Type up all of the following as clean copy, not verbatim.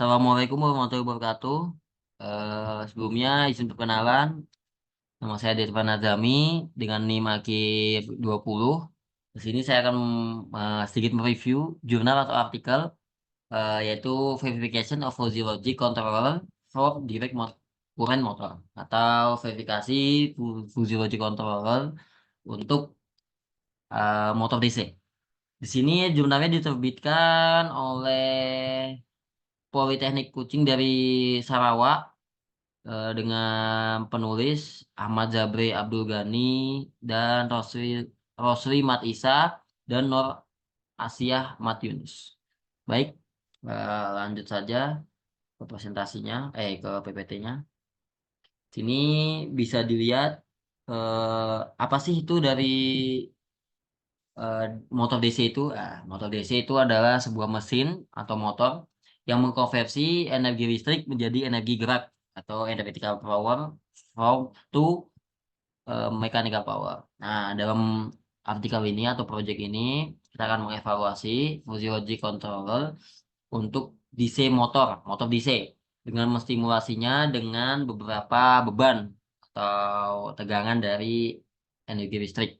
Assalamualaikum warahmatullahi wabarakatuh. Sebelumnya izin perkenalan, nama saya Dirvan Azami dengan NIM akhir 20. Di sini saya akan sedikit mereview jurnal atau artikel yaitu Verification of Fuzzy Logic Controller for Direct Current Motor atau verifikasi Fuzzy Logic Controller untuk motor DC. Di sini jurnalnya diterbitkan oleh Politeknik Kucing dari Sarawak dengan penulis Ahmad Zabri Abdul Ghani dan Rosli Mat Isa dan Nur Asiah Mat Yunus. Baik, lanjut saja ke presentasinya, ke PPT-nya. Sini bisa dilihat apa sih itu dari eh, motor DC itu. Motor DC itu adalah sebuah mesin atau motor yang mengkonversi energi listrik menjadi energi gerak atau electrical power from to mechanical power. Nah, dalam artikel ini atau project ini kita akan mengevaluasi fuzzy logic controller untuk DC motor DC dengan menstimulasinya dengan beberapa beban atau tegangan dari energi listrik.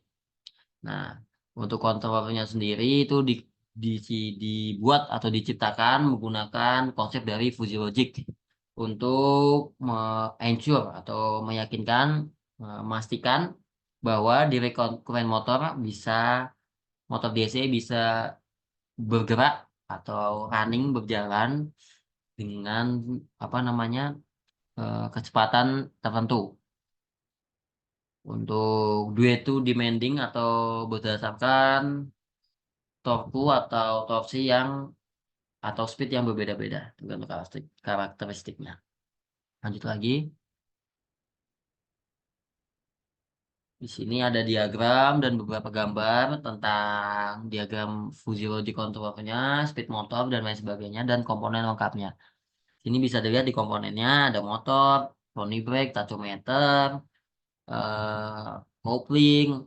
Nah, untuk kontrolnya sendiri itu dibuat atau diciptakan menggunakan konsep dari fuzzy logic untuk ensure atau meyakinkan, memastikan bahwa di current motor DC bisa bergerak atau running berjalan dengan apa namanya kecepatan tertentu. Untuk duet to demanding atau berdasarkan torku atau torsi yang atau speed yang berbeda-beda tergantung karakteristiknya. Lanjut lagi. Di sini ada diagram dan beberapa gambar tentang diagram fuzzy logic controllernya, speed motor dan lain sebagainya dan komponen lengkapnya. Sini bisa dilihat di komponennya ada motor, pony brake, tachometer, kopling,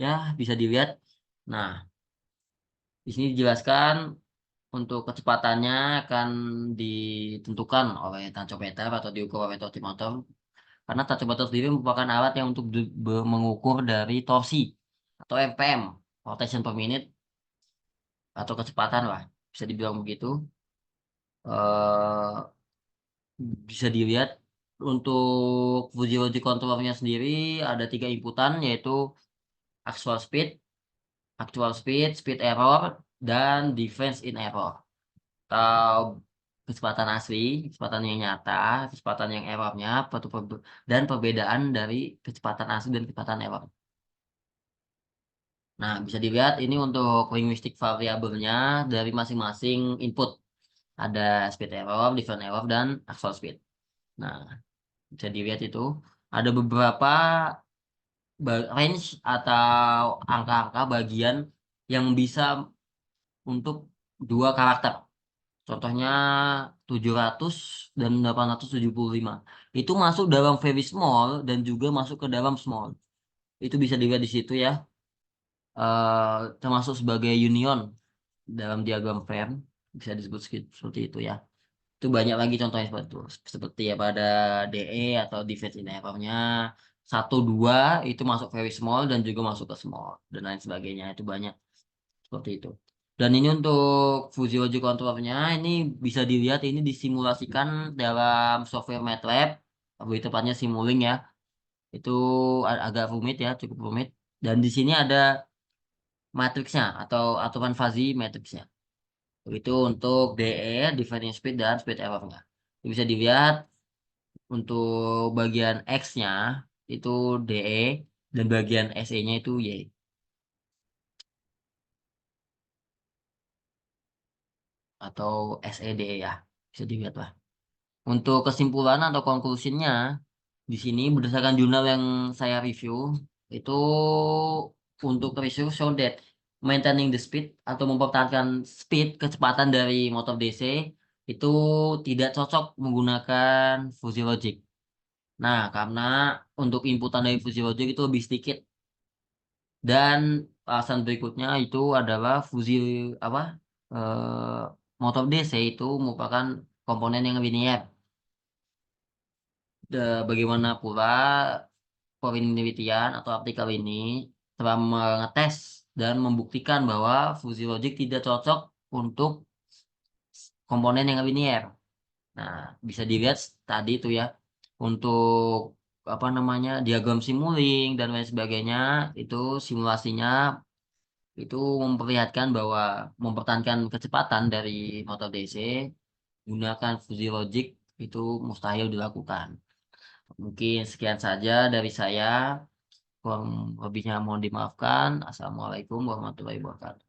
ya bisa dilihat. Nah, di sini dijelaskan untuk kecepatannya akan ditentukan oleh tachometer atau diukur oleh torsimeter. Karena tachometer sendiri merupakan alat yang untuk mengukur dari torsi atau RPM, rotation per minute atau kecepatan lah, bisa dibilang begitu. eh Bisa dilihat untuk Fuji Logic controllernya sendiri ada 3 inputan yaitu actual speed, speed error, dan difference in error atau kecepatan asli, kecepatan yang nyata, kecepatan yang errornya, dan perbedaan dari kecepatan asli dan kecepatan error. Nah, bisa dilihat ini untuk linguistik variabelnya dari masing-masing input. Ada speed error, different error, dan actual speed. Nah, bisa dilihat itu ada beberapa range atau angka-angka bagian yang bisa untuk dua karakter. Contohnya 700 dan 875. Itu masuk dalam very small dan juga masuk ke dalam small. Itu bisa dilihat di situ ya. Termasuk sebagai union dalam diagram Venn. Bisa disebut seperti itu ya. Itu banyak lagi contohnya seperti itu. Seperti ya pada DE atau defense in error-nya 1, 2 itu masuk very small dan juga masuk ke small dan lain sebagainya. Itu banyak seperti itu. Dan ini untuk Fuzzy Logic controllernya ini bisa dilihat ini disimulasikan dalam software MATLAB, lebih tepatnya Simulink ya. Itu agak rumit ya, cukup rumit. Dan di sini ada matriksnya atau aturan fuzzy matriksnya. Itu untuk DE, defining speed dan speed error-nya. Bisa dilihat untuk bagian X-nya itu DE dan bagian SE-nya itu Y atau SEDE ya. Bisa dilihat lah. Untuk kesimpulan atau conclusionnya di sini berdasarkan jurnal yang saya review itu untuk review show that maintaining the speed atau mempertahankan speed kecepatan dari motor DC itu tidak cocok menggunakan fuzzy logic. Nah, karena untuk inputan dari fuzzy logic itu lebih sedikit dan alasan berikutnya itu adalah fuzzy apa motor DC itu merupakan komponen yang linear. Bagaimana pula penelitian atau artikel ini telah mengetes dan membuktikan bahwa fuzzy logic tidak cocok untuk komponen yang linear. Nah, bisa dilihat tadi itu ya, untuk apa namanya diagram Simulink dan lain sebagainya, itu simulasinya itu memperlihatkan bahwa mempertahankan kecepatan dari motor DC gunakan fuzzy logic itu mustahil dilakukan. Mungkin sekian saja dari saya. Kurang lebihnya mohon dimaafkan. Assalamualaikum warahmatullahi wabarakatuh.